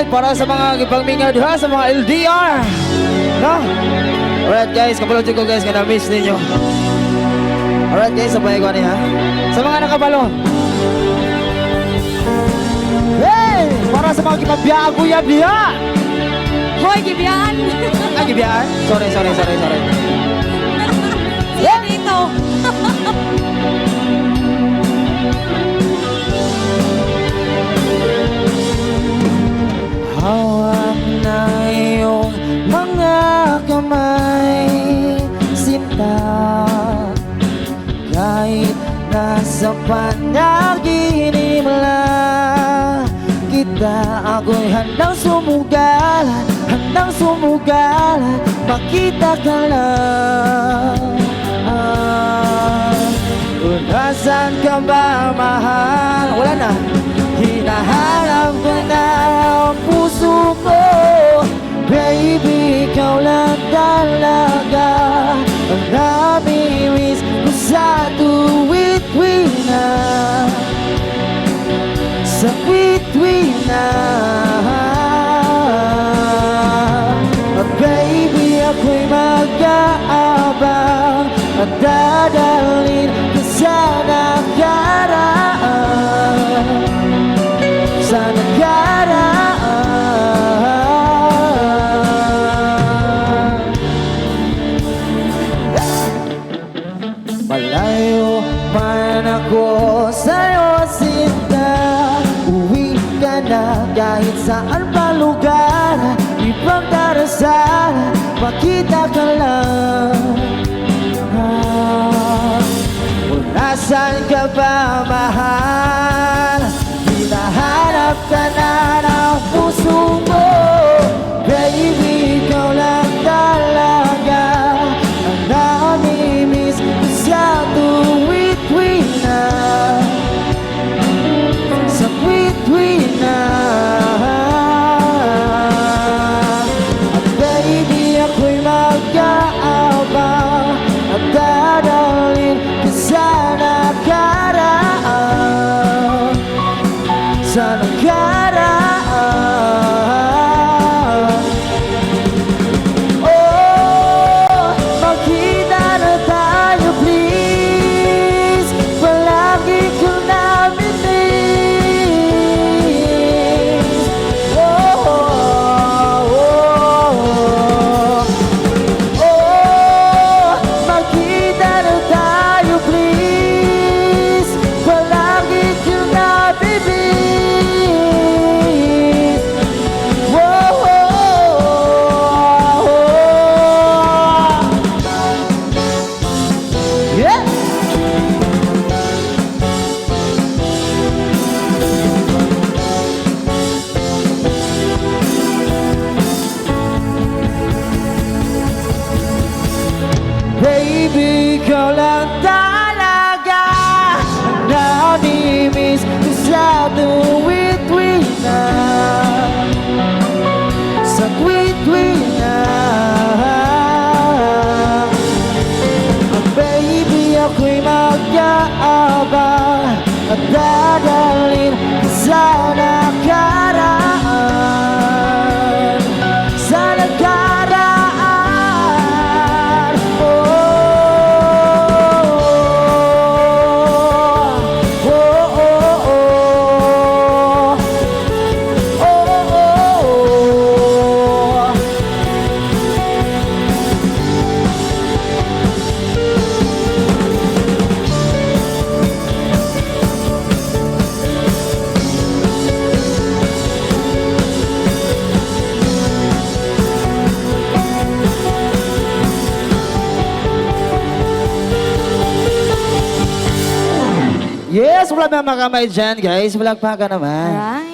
Alright, para sa mga gipangmingaw diha sa mga LDR. No? Alright guys, kapalod ko guys, kana miss ninyo. Alright guys, sabay ko ha. Sa mga nakabalo. Hey! Para sa mga gipabiyag-uyab diha. Hoy, gibiyaan! Ah, gibiyaan? Sorry. Siya dito! Hawak na iyong mga kamay, sinta. Kahit nasa panaginip lang kita, ako'y handang sumugal, makita ka lang. Kung nasaan ka ba, mahal? Wala na. Hinahanap ko na ang puso ko. Baby, ikaw lang talaga ang namimiss ko sa tuwid-tuwi na. Sa tuwid-tuwi na. At baby, ako'y mag-aabang at dadalhin ka sa nakaraan. Sa nakaraan. Malayo man ako sa'yo, sinta. Uwi ka na kahit saan pa lugar. Ibang darasal, makita ka lang. Kung nasaan ka ba, mahal? Hinahanap ka na ng puso mo. Baby, ikaw lang talaga ang namimiss ko sa tuwid-tuwi na. Sa tuwid-tuwi na. At baby, ako'y mag-aabang at dadalhin ka sa nakaraan. Sa nakaraan. Oh, magkita na tayo please. Palagi ko namin miss. Oh, oh, oh, oh, magkita na tayo please. Palagi ko namin miss. Baby, ikaw lang talaga ang namimiss ko sa tuwid-tuwi na. Sa tuwid-tuwi na. Ang baby, ako'y mag-aabang at dadalhin ka sa nakaraan. Sa nakaraan. Yes, wala ba mga kamay dyan, guys? Wala pa ka naman. Alright.